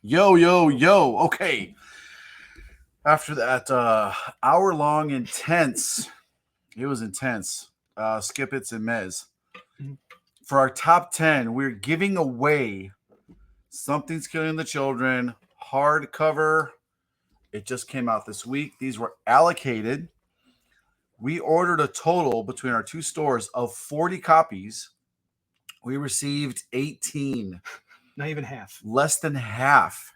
Yo, yo, yo. Okay. After that hour-long intense, it was intense. Skip It's and Mez. For our top 10, we're giving away Something's Killing the Children hardcover. It just came out this week. These were allocated. We ordered a total between our two stores of 40 copies. We received 18. Not even half. Less than half.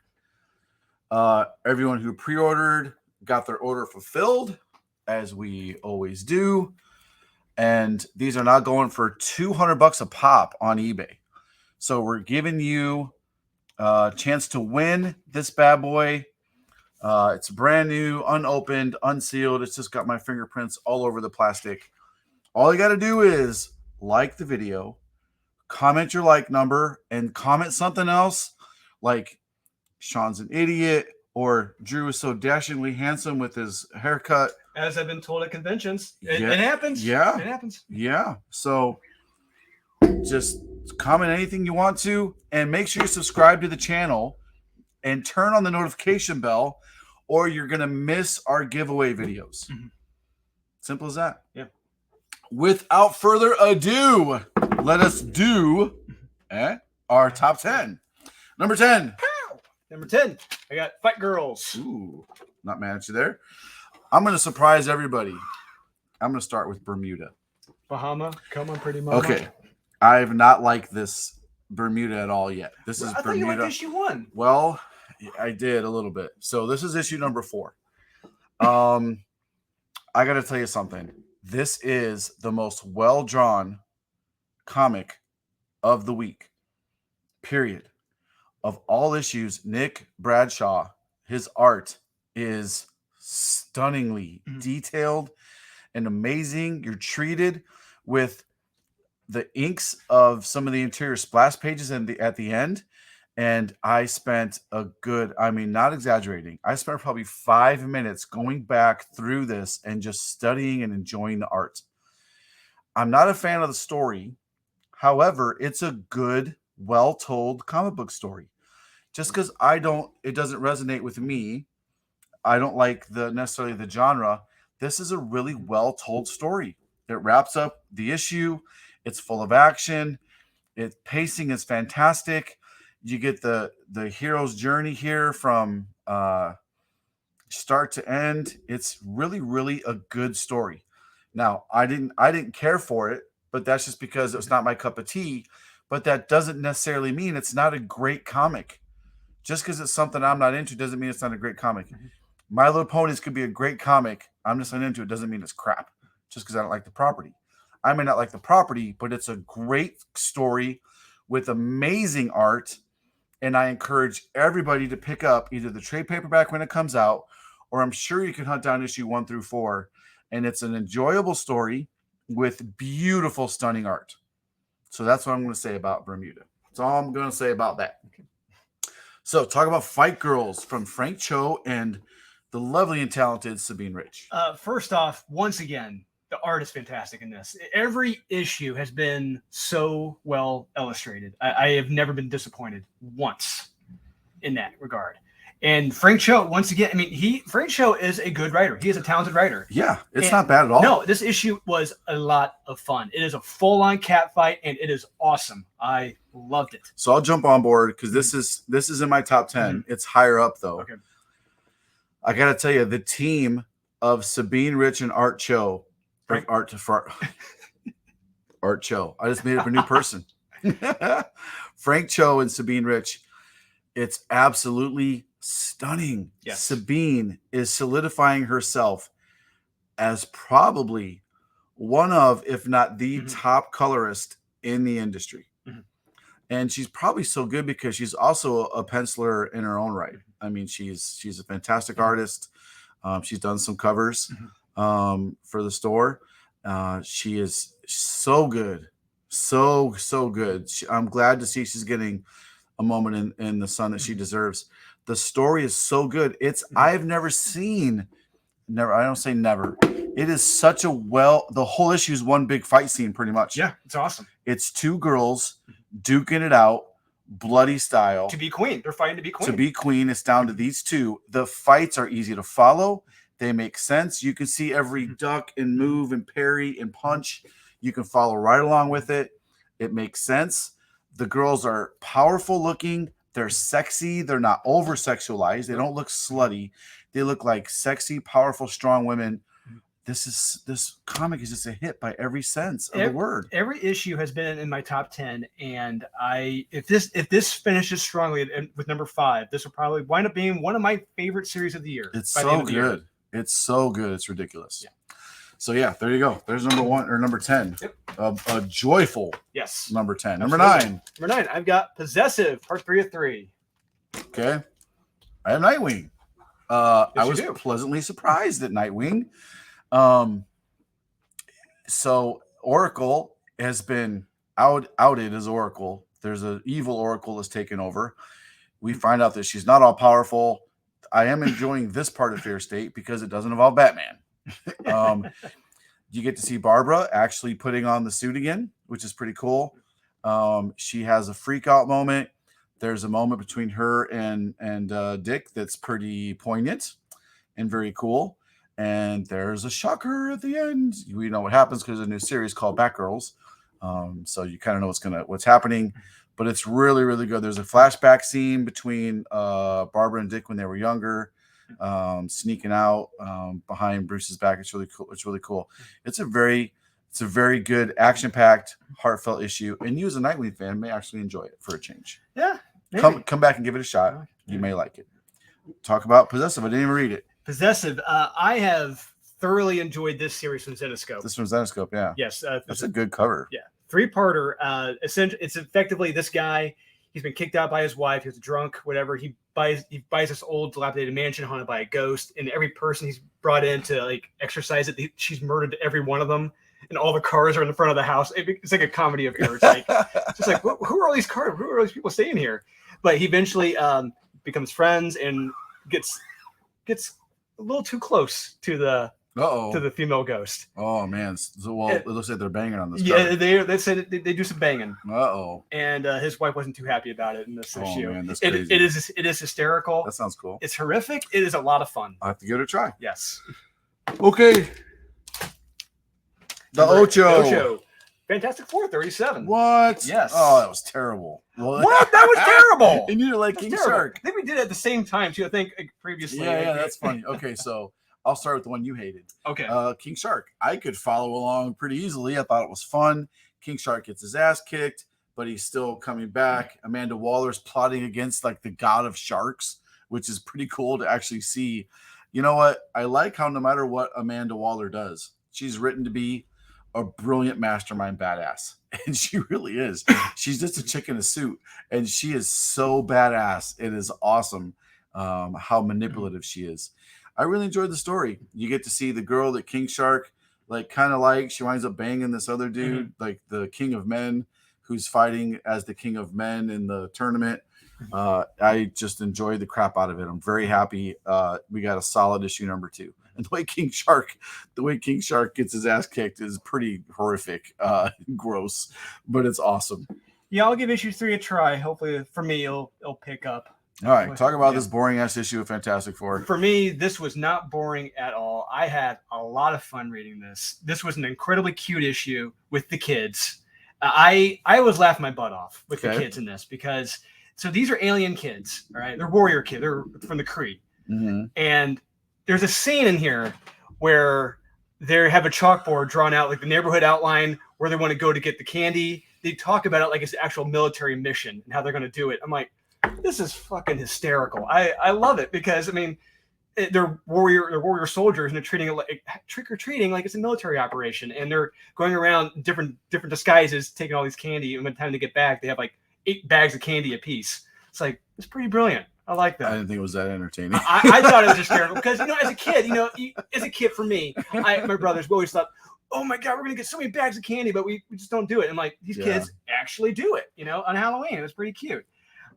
Everyone who pre-ordered got their order fulfilled, as we always do. And these are now going for $200 a pop on eBay. So we're giving you a chance to win this bad boy. It's brand new, unopened, unsealed. It's just got my fingerprints all over the plastic. All you got to do is like the video, comment your like number, and comment something else like Sean's an idiot, or Drew is so dashingly handsome with his haircut. As I've been told at conventions. It Yeah. happens. Yeah. It happens. Yeah. So just comment anything you want to, and make sure you subscribe to the channel and turn on the notification bell, or you're going to miss our giveaway videos. Mhm. Simple as that. Yeah. Without further ado, let us do our top 10. Number 10. Number 10, I got Fight Girls. Ooh, not mad at you there. I'm going to surprise everybody. I'm going to start with Bermuda. Bahama, come on, pretty mama. Okay. I have not liked this Bermuda at all yet. This is I thought Bermuda. you liked issue 1. Well, I did a little bit. So this is issue number 4. I got to tell you something. This is the most well-drawn comic of the week. Period. Of all issues, Nick Bradshaw, his art is stunningly detailed and amazing. You're treated with the inks of some of the interior splash pages at the end. And I spent not exaggerating, I spent probably 5 minutes going back through this and just studying and enjoying the art. I'm not a fan of the story. However, it's a good, well-told comic book story. Just because it doesn't resonate with me, I don't like necessarily the genre. This is a really well-told story. It wraps up the issue. It's full of action. Its pacing is fantastic. You get the hero's journey here from start to end. It's really, really a good story. Now, I didn't care for it, but that's just because it's not my cup of tea. But that doesn't necessarily mean it's not a great comic. Just because it's something I'm not into doesn't mean it's not a great comic. My Little Ponies could be a great comic. I'm just not into it. Doesn't mean it's crap. Just because I don't like the property. I may not like the property, but it's a great story with amazing art. And I encourage everybody to pick up either the trade paperback when it comes out, or I'm sure you can hunt down issue 1 through 4. And it's an enjoyable story with beautiful, stunning art. So that's what I'm going to say about Bermuda. That's all I'm going to say about that. Okay. So talk about Fight Girls from Frank Cho and the lovely and talented Sabine Rich. First off, once again, the art is fantastic in this. Every issue has been so well illustrated. I have never been disappointed once in that regard. And Frank Cho, once again, Frank Cho is a good writer. He is a talented writer. Yeah, it's not bad at all. No, this issue was a lot of fun. It is a full-on cat fight, and it is awesome. I loved it. So I'll jump on board because this is in my top 10. It's higher up though. Okay. I gotta tell you, the team of Sabine Rich and Art Cho, Art Cho. I just made up a new person. Frank Cho and Sabine Rich. It's absolutely stunning. Yes. Sabine is solidifying herself as probably one of, if not the top colorist in the industry. And she's probably so good because she's also a penciler in her own right. I mean, she's a fantastic artist. She's done some covers for the store. She is so good. So good. I'm glad to see she's getting a moment in the sun that she deserves. The story is so good. I've never seen, I don't say never. It is such the whole issue is one big fight scene pretty much. Yeah, it's awesome. It's two girls duking it out bloody style. To be queen. They're fighting to be queen. To be queen. It's down to these two. The fights are easy to follow. They make sense. You can see every duck and move and parry and punch. You can follow right along with it. It makes sense. The girls are powerful looking. They're sexy. They're not over sexualized. They don't look slutty. They look like sexy, powerful, strong women. This comic is just a hit by every sense of the word. Every issue has been in my top 10, and if this finishes strongly with number 5, this will probably wind up being one of my favorite series of the year. It's so good. It's so good. It's ridiculous. Yeah. So yeah, there you go. There's number 1 or number 10. Yep. A joyful number 10. Number 9. Number 9. I've got Possessive, part 3 of 3. Okay. I have Nightwing. I was pleasantly surprised at Nightwing. So Oracle has been outed as Oracle. There's an evil Oracle that's taken over. We find out that she's not all powerful. I am enjoying this part of Fair State because it doesn't involve Batman. You get to see Barbara actually putting on the suit again, which is pretty cool. She has a freak out moment. There's a moment between her and Dick that's pretty poignant and very cool. And there's a shocker at the end. We know what happens because there's a new series called Batgirls. So you kind of know what's happening. But it's really, really good. There's a flashback scene between Barbara and Dick when they were younger, sneaking out behind Bruce's back. It's really cool. It's really cool. It's a very good, action-packed, heartfelt issue. And you as a Nightwing fan may actually enjoy it for a change. Yeah. Maybe. Come back and give it a shot. You may like it. Talk about Possessive. I didn't even read it. Possessive. I have thoroughly enjoyed this series from Zenescope. This from Zenescope, yeah. Yes. That's a good cover. Yeah. 3-parter. Essentially, it's effectively this guy. He's been kicked out by his wife. He's drunk, whatever. He buys this old dilapidated mansion haunted by a ghost, and every person he's brought in to like exercise it, she's murdered every one of them, and all the cars are in the front of the house. It's like a comedy of errors. Like it's just like who are all these cars? Who are all these people staying here? But he eventually becomes friends and gets a little too close to the female ghost. Oh man! So it looks like they're banging on this. Yeah, they said they do some banging. Uh-oh. And his wife wasn't too happy about it in this issue. Man, that's crazy. It is hysterical. That sounds cool. It's horrific. It is a lot of fun. I'll have to give it a try. Yes. Okay. The Ocho. Fantastic Four 37. What? Yes. Oh, that was terrible. What? That was terrible. And you're like King Shark. I think we did it at the same time too. I think previously. Yeah, that's funny. Okay, so I'll start with the one you hated. Okay. King Shark. I could follow along pretty easily. I thought it was fun. King Shark gets his ass kicked, but he's still coming back. Amanda Waller's plotting against like the god of sharks, which is pretty cool to actually see. You know what? I like how no matter what Amanda Waller does, she's written to be a brilliant mastermind badass. And she really is. She's just a chick in a suit. And she is so badass. It is awesome how manipulative she is. I really enjoyed the story. You get to see the girl that King Shark she winds up banging this other dude, like the King of Men, who's fighting as the King of Men in the tournament. I just enjoyed the crap out of it. I'm very happy. We got a solid issue number 2. And the way King Shark gets his ass kicked is pretty horrific, gross, but it's awesome. Yeah, I'll give issue 3 a try. Hopefully, for me, it'll pick up. All right, talk about this boring ass issue of Fantastic Four. For me, this was not boring at all. I had a lot of fun reading this. This was an incredibly cute issue with the kids. I was laughing my butt off with the kids in this because these are alien kids, all right? They're warrior kids. They're from the Kree, and there's a scene in here where they have a chalkboard drawn out, like the neighborhood outline where they want to go to get the candy. They talk about it like it's an actual military mission and how they're going to do it. I'm like, this is fucking hysterical. I love it because, I mean, they're warrior soldiers and they're treating it like trick-or-treating like it's a military operation. And they're going around different disguises, taking all these candy. And by the time they get back, they have like 8 bags of candy apiece. It's like, it's pretty brilliant. I like that. I didn't think it was that entertaining. I thought it was hysterical because, as a kid for me, my brothers, we always thought, oh my God, we're going to get so many bags of candy, but we just don't do it. And like, these kids actually do it, on Halloween. It was pretty cute.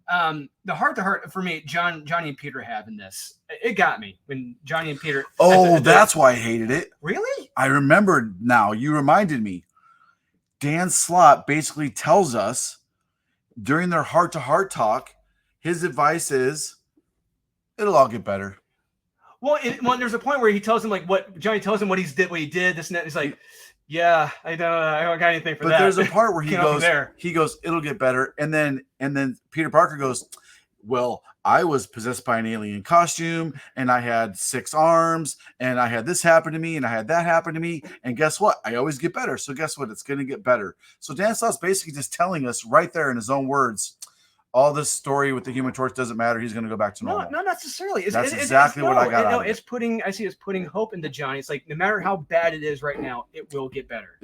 The heart-to-heart for me, Johnny and Peter have in this. It got me when Johnny and Peter. Oh, that's why I hated it. Really? I remember now. You reminded me. Dan Slott basically tells us during their heart-to-heart talk, his advice is, it'll all get better. Well, there's a point where he tells him like what Johnny tells him what he did, this and that. He's like, yeah, I don't got anything for that. But there's a part where he goes, it'll get better, and then Peter Parker goes, well, I was possessed by an alien costume, and I had 6 arms, and I had this happen to me, and I had that happen to me, and guess what? I always get better. So guess what? It's going to get better. So Dan Slott's basically just telling us right there in his own words, all this story with the Human Torch doesn't matter. He's going to go back to normal. No, not necessarily. That's exactly what I got. I see it's putting hope into Johnny. It's like no matter how bad it is right now, it will get better.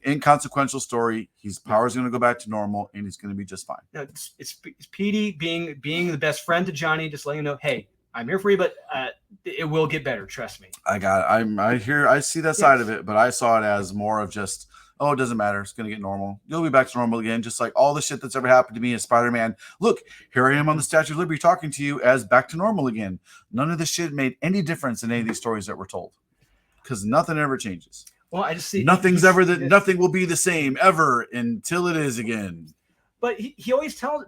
Inconsequential story. His power's going to go back to normal, and he's going to be just fine. No, it's Petey being the best friend to Johnny, just letting him know, hey, I'm here for you, but it will get better. Trust me. I see that side of it, but I saw it as more of just, oh, it doesn't matter. It's going to get normal. You'll be back to normal again, just like all the shit that's ever happened to me as Spider-Man. Look, here I am on the Statue of Liberty talking to you as back to normal again. None of this shit made any difference in any of these stories that were told because nothing ever changes. Well, I just see nothing will be the same ever until it is again. But he always tells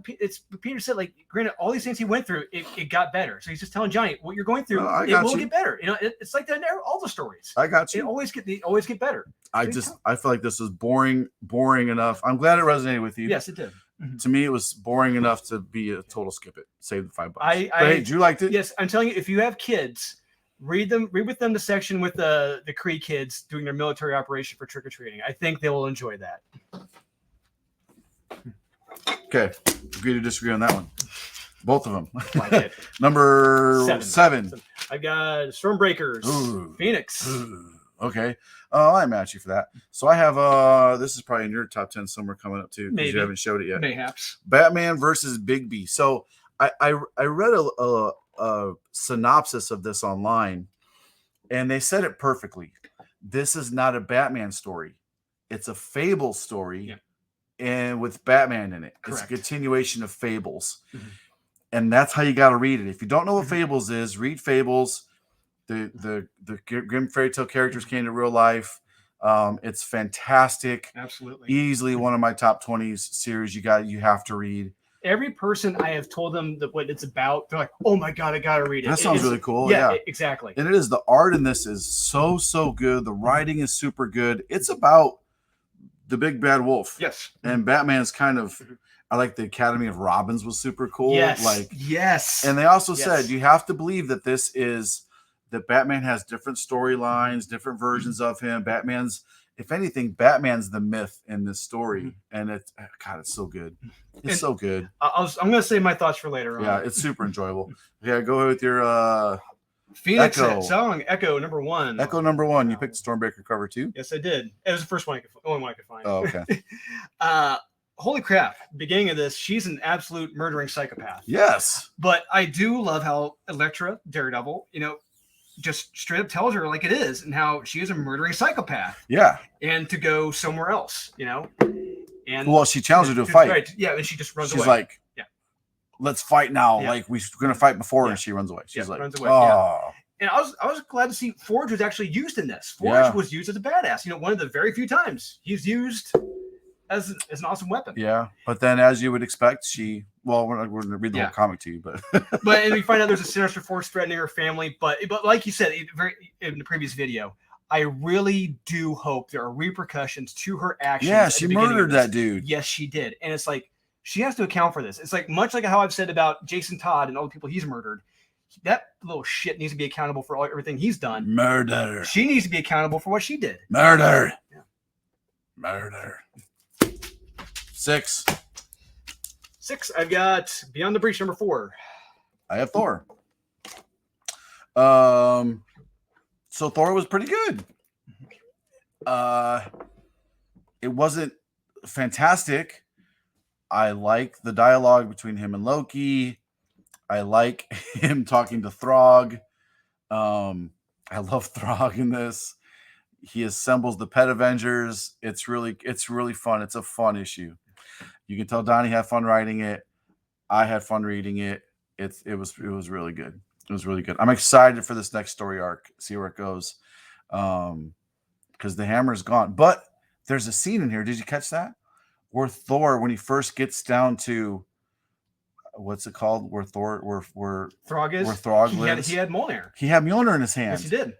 Peter said, like, granted, all these things he went through, it got better. So he's just telling Johnny, what you're going through, it will get better. You know, it's like that in all the stories. I got you. They always get better. I feel like this was boring enough. I'm glad it resonated with you. Yes, it did. Mm-hmm. To me, it was boring enough to be a total skip it. Save the $5. Hey, you liked it? Yes, I'm telling you, if you have kids, read with them the section with the Kree kids doing their military operation for trick or treating. I think they will enjoy that. Okay, agree to disagree on that one. Both of them. Like it. Number 7. I've got Stormbreakers. Ooh. Phoenix. Ooh. Okay. I'm at you for that. So I have this is probably in your top 10 somewhere coming up too because you haven't showed it yet. Mayhaps. Batman versus Big B. So I read a synopsis of this online, and they said it perfectly. This is not a Batman story. It's a Fable story. Yeah. And with Batman in it. Correct. It's a continuation of Fables. Mm-hmm. And that's how you got to read it. If you don't know what Fables is, read Fables. The Grimm fairy tale characters came to real life. It's fantastic. Absolutely. Easily one of my top 20 series you have to read. Every person I have told them what it's about, they're like, oh my God, I got to read it. That sounds really cool. Yeah, exactly. And it is. The art in this is so good. The writing is super good. It's about the big bad wolf. Yes. And Batman's kind of, I like the Academy of Robins was super cool. Yes. Yes. And they also said you have to believe that that Batman has different storylines, different versions of him. If anything, Batman's the myth in this story. And it's so good. It's so good. I'm going to save my thoughts for later on. Yeah, it's super enjoyable. Yeah, go ahead with your Phoenix song, Echo number 1. Echo number 1. You picked the Stormbreaker cover too? Yes, I did. It was the first one only one I could find. Oh, okay. Holy crap. Beginning of this, she's an absolute murdering psychopath. Yes. But I do love how Elektra, Daredevil, just straight up tells her like it is and how she is a murdering psychopath. Yeah. And to go somewhere else, And well, she challenged her to a fight. Right. Yeah, and she just runs away. She's like, yeah, let's fight now. Yeah. Like we're gonna fight before, and she runs away. She's like, runs away. Oh. Yeah. And I was glad to see Forge was actually used in this. Forge was used as a badass. One of the very few times he's used as an awesome weapon. Yeah, but then as you would expect, we're going to read the whole comic to you, but and we find out there's a sinister force threatening her family. But like you said in the previous video, I really do hope there are repercussions to her actions. Yeah, she murdered that dude. Yes, she did, and it's like she has to account for this. It's like much like how I've said about Jason Todd and all the people he's murdered. That little shit needs to be accountable for everything he's done. Murder. She needs to be accountable for what she did. Murder. Yeah. Murder. 6. I've got Beyond the Breach number 4. I have Thor. So Thor was pretty good. It wasn't fantastic. I like the dialogue between him and Loki. I like him talking to Throg. I love Throg in this. He assembles the Pet Avengers. It's really fun. It's a fun issue. You can tell Donnie had fun writing it. I had fun reading it. It was really good. It was really good. I'm excited for this next story arc. See where it goes. Because the hammer is gone. But there's a scene in here. Did you catch that? where Thor, when he first gets down to what's it called? Where Throg is. Where Throg he lives. Had Mjolnir. He had Mjolnir in his hand. Yes, he did.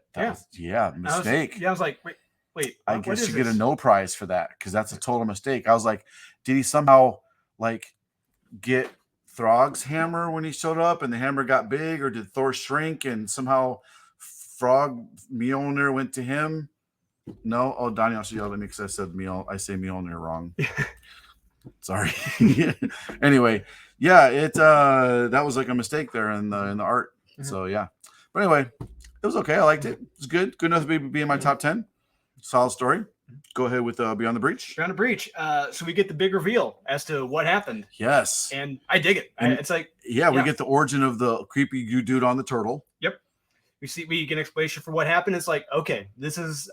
Mistake. I was like, wait. I guess you get a no prize for that because that's a total mistake. I was like, did he somehow like get Throg's hammer when he showed up and the hammer got big, or did Thor shrink and somehow Frog Mjolnir went to him? No. Oh, Donnie also yelled at me because I said I say Mjolnir wrong. Sorry. Anyway, yeah, that was like a mistake there in the art. Mm-hmm. So yeah, but anyway, it was okay. I liked it. It was good enough to be in my top 10. Solid story. Go ahead with Beyond the Breach. Beyond the Breach. So we get the big reveal as to what happened. Yes, and I dig it. It's like we get the origin of the creepy dude on the turtle. Yep. We get an explanation for what happened. It's like, okay,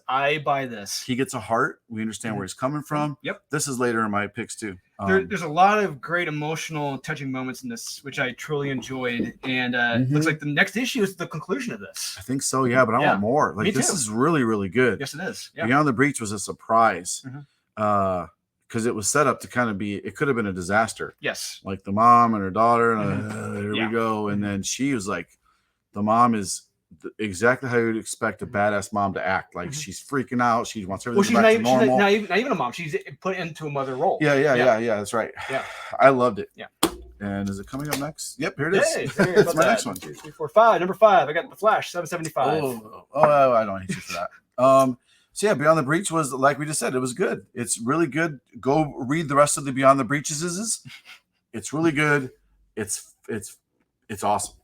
I buy this. He gets a heart. We understand where he's coming from. Yep. This is later in my picks too. There's a lot of great emotional, touching moments in this, which I truly enjoyed. And looks like the next issue is the conclusion of this. I think so, yeah, but I want more. Like, this is really, really good. Yes, it is. Yeah. Beyond the Breach was a surprise. Because it was set up to kind of be, it could have been a disaster. Yes. Like the mom and her daughter, and there we go. And then she was like, the mom is exactly how you would expect a badass mom to act. Like she's freaking out. She wants everything back to normal. She's not even a mom. She's put into a mother role. Yeah. That's right. Yeah. I loved it. Yeah. And is it coming up next? Yep, here it is. Hey, it's my next one. 2, 3, 4, 5. Number 5. I got the Flash 775. Oh, I don't hate you for that. So yeah, Beyond the Breach was, like we just said, it was good. It's really good. Go read the rest of the Beyond the Breaches. It's really good. It's awesome.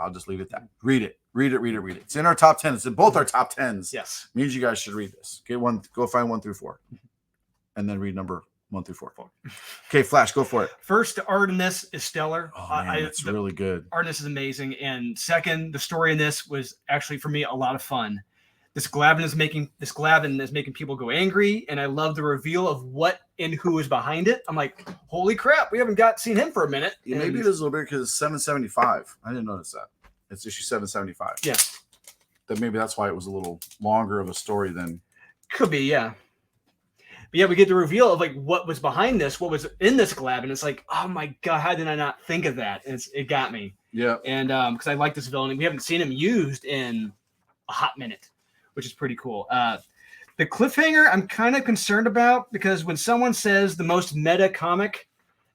I'll just leave it at that. Read it. It's in our top 10. It's in both our top 10s. Yes. Means you guys should read this. Go find 1 through 4. And then read number 1 through 4. Okay, Flash, go for it. First, the art in this is stellar. Oh, man, it's really good. Art in this is amazing. And second, the story in this was actually, for me, a lot of fun. This Glavin is making people go angry, and I love the reveal of what and who is behind it. I'm like, holy crap, we haven't seen him for a minute. Yeah, maybe it is a little bit because it's 775. I didn't notice that. It's issue 775. Yeah. Maybe that's why it was a little longer of a story than. Could be, yeah. But yeah, we get the reveal of like what was behind this, what was in this Glavin. It's like, oh my god, how did I not think of that? And it got me. Yeah. And because I like this villain, we haven't seen him used in a hot minute, which is pretty cool. The cliffhanger I'm kind of concerned about, because when someone says the most meta comic,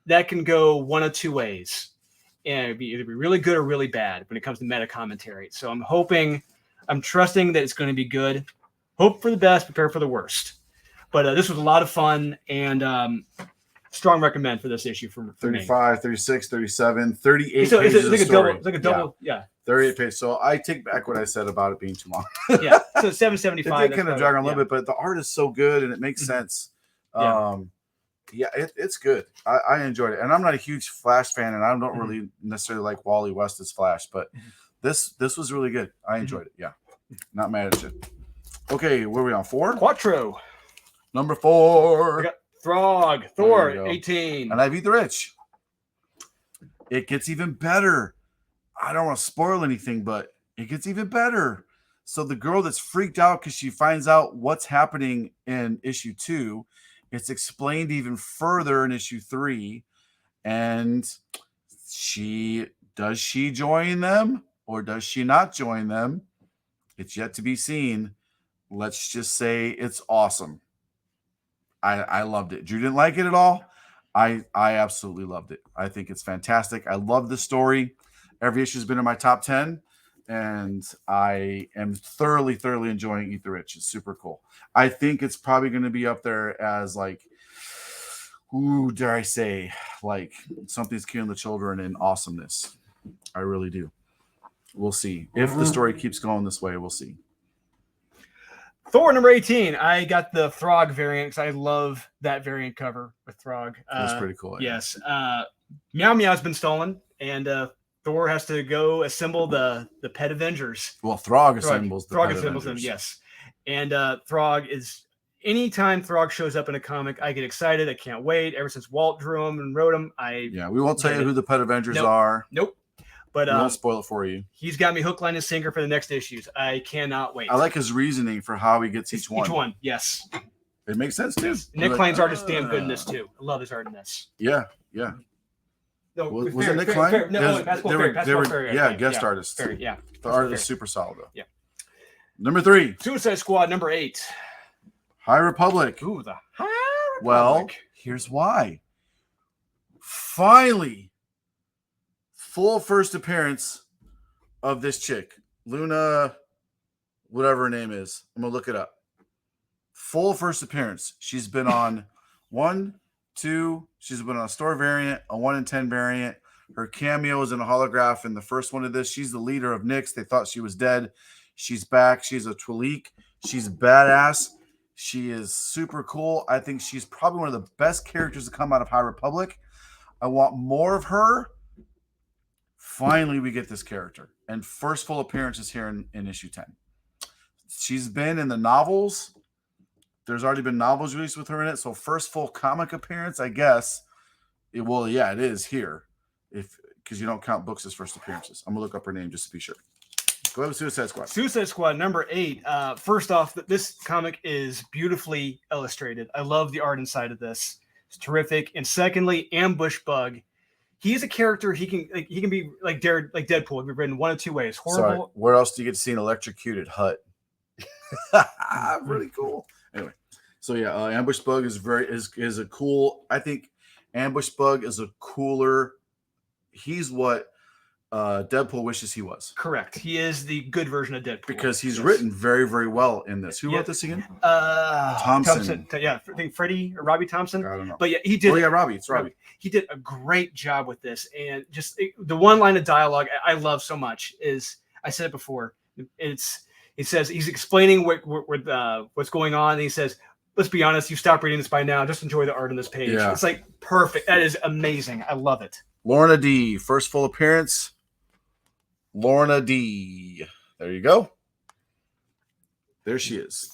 that can go one of two ways. And it'd be either be really good or really bad when it comes to meta commentary. So I'm trusting that it's going to be good. Hope for the best, prepare for the worst. But this was a lot of fun, and strong recommend for this issue for 35, me. 36, 37, 38 so pages it's like of story. It's like a double, yeah. 38 pages. So I take back what I said about it being too long. Yeah, so 775. It did kind of drag on a little bit, but the art is so good and it makes sense. It's good. I enjoyed it, and I'm not a huge Flash fan, and I don't really necessarily like Wally West's Flash, but this was really good. I enjoyed it. Yeah, not mad at you. Okay, where are we on? 4? Quattro. Number 4. I got Throg, Thor, 18. And I've Eat the Rich. It gets even better. I don't want to spoil anything, but it gets even better. So the girl that's freaked out because she finds out what's happening in issue 2, it's explained even further in issue 3. And does she join them or does she not join them? It's yet to be seen. Let's just say it's awesome. I loved it. Drew didn't like it at all. I absolutely loved it. I think it's fantastic. I love the story. Every issue has been in my top 10, and I am thoroughly enjoying Eat the Rich. It's super cool. I think it's probably going to be up there as like, dare I say, like Something's Killing the Children in awesomeness. I really do. We'll see. If the story keeps going this way, we'll see. Thor number 18. I got the Throg variant because I love that variant cover with Throg. That's pretty cool. Yeah. Yes. Meow Meow's been stolen, and Thor has to go assemble the Pet Avengers. Well, Throg assembles the Throg Pet assembles Avengers. them, yes. And Throg is, anytime Throg shows up in a comic, I get excited. I can't wait. Ever since Walt drew him and wrote him, we won't tell you who the Pet Avengers are. Nope. But we won't spoil it for you. He's got me hook, line, and sinker for the next issues. I cannot wait. I like his reasoning for how he gets each one. Each one, yes. It makes sense too. Nick Klein's art is damn good in this too. I love his art in this. Yeah. No, Was it Nick Klein? No, Basketball Fairy. Yeah, guest artists. Fairy, yeah. The art is super solid though. Yeah. Number 3. Suicide Squad number 8. High Republic. Ooh, the High Republic. Well, here's why. Finally, full first appearance of this chick, Luna, whatever her name is. I'm gonna look it up. Full first appearance. She's been on 1, 2. She's been on a store variant, a 1 in 10 variant. Her cameo is in a holograph in the first one of this. She's the leader of Nyx. They thought she was dead. She's back. She's a Twilight. She's badass. She is super cool. I think she's probably one of the best characters to come out of High Republic. I want more of her. Finally, we get this character. And first full appearance is here in issue 10. She's been in the novels. There's already been novels released with her in it. So first full comic appearance, I guess. It is here. Because you don't count books as first appearances. I'm going to look up her name just to be sure. Go ahead with Suicide Squad. Suicide Squad number 8. First off, this comic is beautifully illustrated. I love the art inside of this. It's terrific. And secondly, Ambush Bug. He's a character. He can be like Deadpool. He's written one of two ways. Horrible. Sorry. Where else do you get to see an electrocuted hut? Really cool. Anyway, so yeah, Ambush Bug is a cool. I think Ambush Bug is a cooler. He's what Deadpool wishes he was. Correct. He is the good version of Deadpool because he's written very, very well in this. Who wrote this again? Thompson. Yeah, I think Freddie or Robbie Thompson. I don't know. But yeah, he did. Oh yeah, Robbie. It's Robbie. He did a great job with this, and just the one line of dialogue I love so much is, I said it before. He says he's explaining what's going on, and he says, "Let's be honest, you stop reading this by now. Just enjoy the art on this page." Yeah. It's like perfect. That is amazing. I love it. Lorna D. First full appearance. Lorna D. There you go. There she is.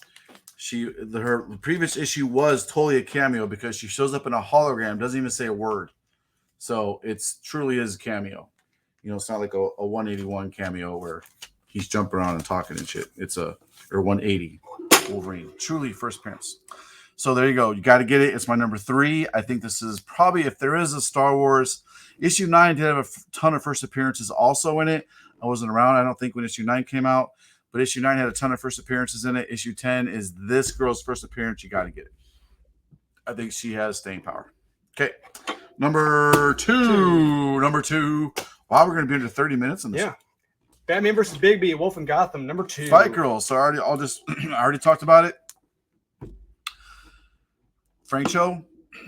Her previous issue was totally a cameo because she shows up in a hologram, doesn't even say a word. So it's truly is a cameo. You know, it's not like a 181 cameo where he's jumping around and talking and shit. It's or 180 Wolverine. Truly first appearance. So there you go. You got to get it. It's my number 3. I think this is probably, if there is a Star Wars, issue 9 did have a ton of first appearances also in it. I wasn't around, I don't think, when issue 9 came out, but issue 9 had a ton of first appearances in it. Issue 10 is this girl's first appearance. You got to get it. I think she has staying power. Okay. Number 2. Number 2. Wow, we're going to be under 30 minutes on this. Yeah. Batman versus Bigby, Wolf in Gotham, number 2. Fight Girl. So I already talked about it. Frank Cho,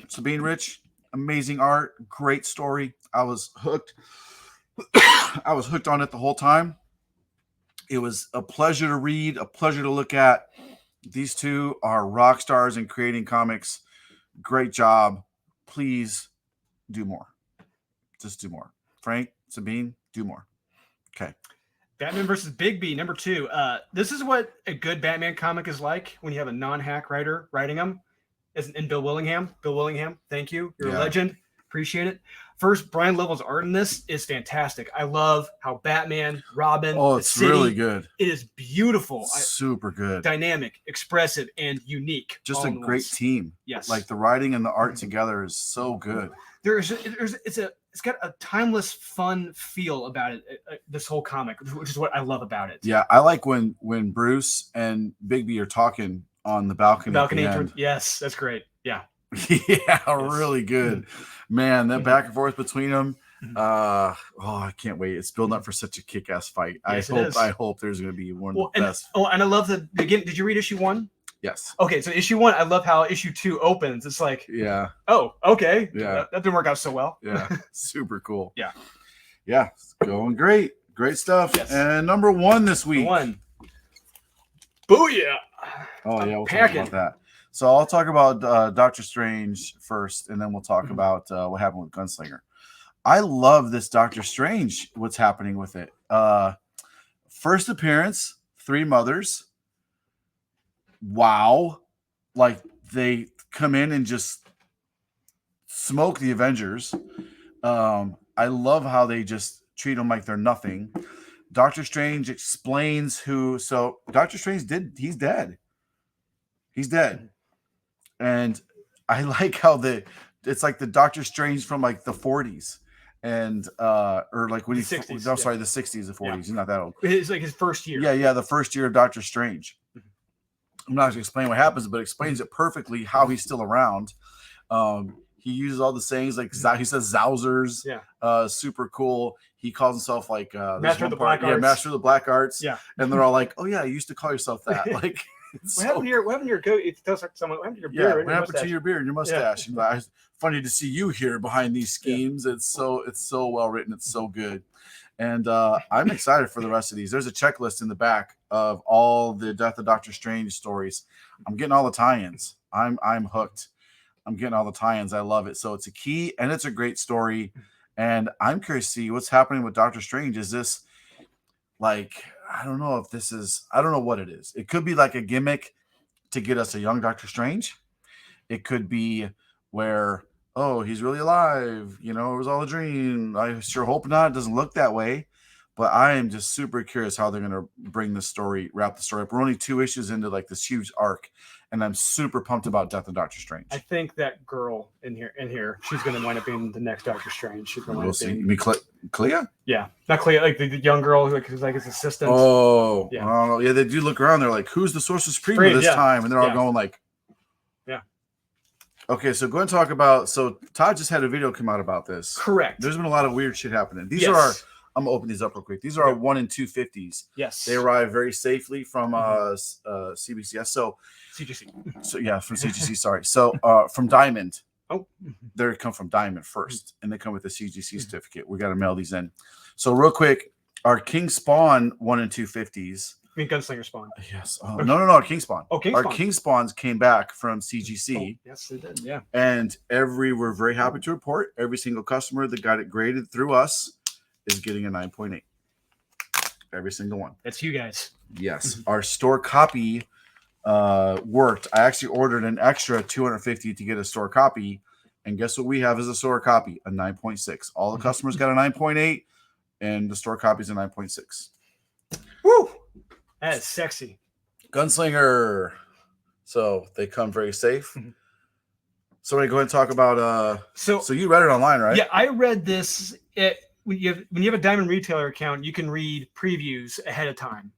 Sabine Rich, amazing art, great story. I was hooked. I was hooked on it the whole time. It was a pleasure to read, a pleasure to look at. These two are rock stars in creating comics. Great job. Please do more. Just do more. Frank, Sabine, do more. Okay. Batman versus Bigby, number 2. This is what a good Batman comic is like when you have a non-hack writer writing them. And Bill Willingham. Bill Willingham, thank you. You're a legend. Appreciate it. First, Brian Level's art in this is fantastic. I love how Batman, Robin, it's the city, really good. It is beautiful. Super good. Dynamic, expressive, and unique. Just a great team. Yes. Like the writing and the art together is so good. It's got a timeless, fun feel about it. This whole comic, which is what I love about it. Yeah, I like when Bruce and Bigby are talking on the balcony. Yes, that's great. Yeah. Yeah, really good. Man, that back and forth between them. I can't wait. It's building up for such a kick-ass fight. Yes, I hope there's going to be one of the best. And I love the beginning. Did you read issue 1? Yes. Okay, so issue 1, I love how issue 2 opens. It's like, yeah. Oh, okay. Yeah. That didn't work out so well. Yeah. Super cool. Yeah. Yeah. It's going great. Great stuff. Yes. And number 1 this week. Booyah. Oh, yeah. We'll talk about that. So I'll talk about Doctor Strange first, and then we'll talk about what happened with Gunslinger. I love this Doctor Strange, what's happening with it. First appearance, 3 mothers. Wow. Like, they come in and just smoke the Avengers. I love how they just treat them like they're nothing. Doctor Strange explains so Doctor Strange he's dead. He's dead. And I like how it's like the Doctor Strange from like the 40s. And or like when The he 60s, I'm sorry, the 60s, the 40s. He's not that old. It's like his first year. Yeah, the first year of Doctor Strange. I'm not going to explain what happens, but it explains it perfectly how he's still around. He uses all the sayings like he says Zousers. Yeah. Super cool. He calls himself like Master of the Black Arts. Yeah, Master of the Black Arts. Yeah. And they're all like, "Oh yeah, you used to call yourself that." Like, what happened to your coat? It tells someone, what happened to your beard? What happened to your beard and your mustache? Yeah. It's funny to see you here behind these schemes. Yeah. It's so well written. It's so good. And I'm excited for the rest of these. There's a checklist in the back of all the Death of Doctor Strange stories. I'm getting all the tie-ins. I'm hooked. I'm getting all the tie-ins. I love it. So it's a key and it's a great story. And I'm curious to see what's happening with Doctor Strange. Is this like, I don't know what it is. It could be like a gimmick to get us a young Doctor Strange. It could be where, oh, he's really alive. You know, it was all a dream. I sure hope not. It doesn't look that way. But I am just super curious how they're going to bring the story, wrap the story up. We're only 2 issues into like this huge arc. And I'm super pumped about Death of Doctor Strange. I think that girl in here, she's going to wind up being the next Doctor Strange. She's going to we'll see. You mean Clea? Yeah, not Clea, like the young girl who's like his assistant. Oh, yeah. I don't know. Yeah, they do look around. They're like, "Who's the Sorcerer Supreme at this time?" And they're all going like, "Yeah." Okay, so go and talk about. So Todd just had a video come out about this. Correct. There's been a lot of weird shit happening. These are our. I'm gonna open these up real quick. These are our 1 and 250s. Yes. They arrived very safely from CBCS. So CGC. So yeah, from CGC. Sorry. So from Diamond. Oh. They come from Diamond first, and they come with a CGC certificate. We got to mail these in. So real quick, our King Spawn 1 and 250s. I mean Gunslinger Spawn. Yes. No, King Spawn. Oh, King Our Spawn. King Spawns came back from CGC. Oh, yes, they did. Yeah. And we're very happy to report every single customer that got it graded through us is getting a 9.8. Every single one. That's you guys. Yes. Our store copy worked. I actually ordered an extra 250 to get a store copy. And guess what we have as a store copy? A 9.6. All the customers got a 9.8, and the store copy is a 9.6. Woo! That is sexy. Gunslinger. So they come very safe. So we go ahead and talk about so you read it online, right? Yeah, I read this. When you have a Diamond retailer account, you can read previews ahead of time.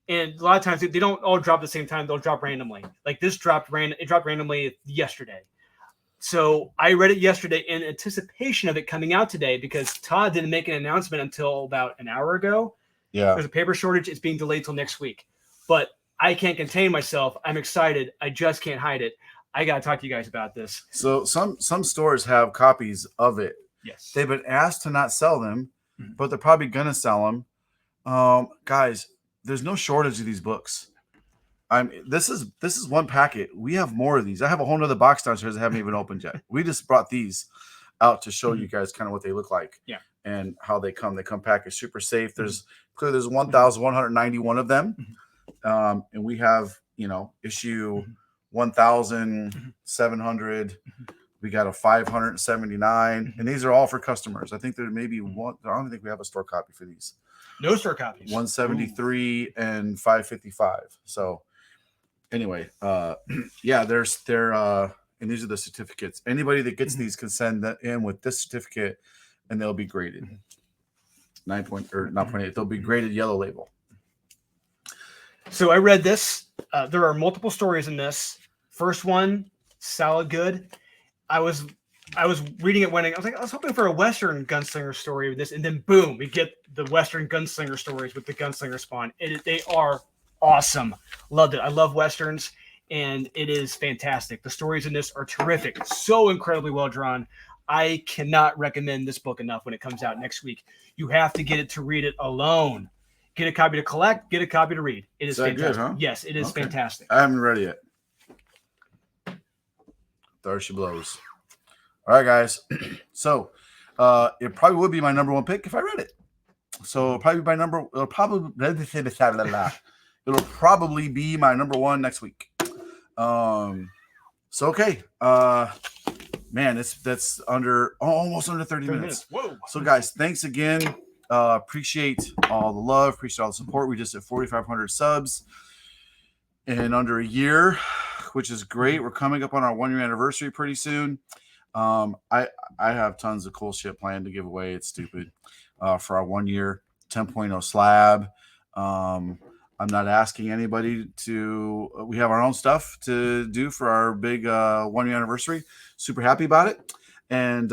And a lot of times they don't all drop at the same time, they'll drop randomly. Like this dropped randomly yesterday. So I read it yesterday in anticipation of it coming out today because Todd didn't make an announcement until about an hour ago. Yeah. There's a paper shortage. It's being delayed till next week. But I can't contain myself. I'm excited. I just can't hide it. I got to talk to you guys about this. So some stores have copies of it. Yes. They've been asked to not sell them, but they're probably going to sell them. Guys, there's no shortage of these books. This is one packet. We have more of these. I have a whole nother box downstairs that haven't even opened yet. We just brought these out to show you guys kind of what they look like. Yeah. And how they come. They come packaged super safe. There's 1,191 of them. And we have, issue 1,700. We got a 579. And these are all for customers. I think there may be one. I don't think we have a store copy for these. No store copies. 173 and 555. So anyway, yeah, and these are the certificates. Anybody that gets these can send that in with this certificate and they'll be graded. 9.8. They'll be graded yellow label. So I read this. There are multiple stories in this. First one, solid good. I was reading it when I was hoping for a Western gunslinger story with this, and then boom, we get the Western gunslinger stories with the Gunslinger Spawn. They are awesome. Loved it. I love Westerns, and it is fantastic. The stories in this are terrific. So incredibly well drawn. I cannot recommend this book enough when it comes out next week. You have to get it to read it alone. Get a copy to collect, get a copy to read. It is fantastic. Good, huh? Yes, it is fantastic. I haven't read it yet. There she blows. All right, guys. So it probably would be my number one pick if I read it. So it'll probably be my number one next week. So okay. Man, that's almost under 30 minutes. Whoa. So guys, thanks again. Appreciate all the love, appreciate all the support. We just hit 4,500 subs in under a year. which is great. We're coming up on our 1 year anniversary pretty soon. I have tons of cool shit planned to give away. It's stupid. For our 1 year 10.0 slab. I'm not asking anybody to. We have our own stuff to do for our big 1 year anniversary. Super happy about it. And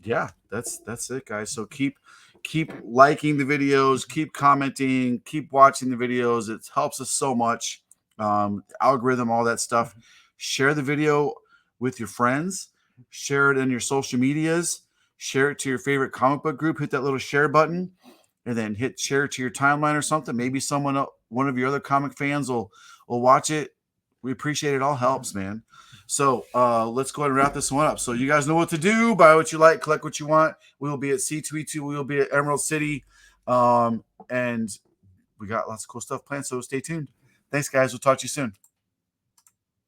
yeah, that's it, guys. So keep liking the videos, keep commenting, keep watching the videos. It helps us so much. Algorithm, all that stuff. Share the video with your friends. Share it in your social medias. Share it to your favorite comic book group. Hit that little share button, and then hit share to your timeline or something. Maybe one of your other comic fans will watch it. We appreciate it. All helps, man. So let's go ahead and wrap this one up. So you guys know what to do. Buy what you like, collect what you want. We will be at C2E2. We will be at Emerald City. And we got lots of cool stuff planned. So stay tuned. Thanks, guys. We'll talk to you soon.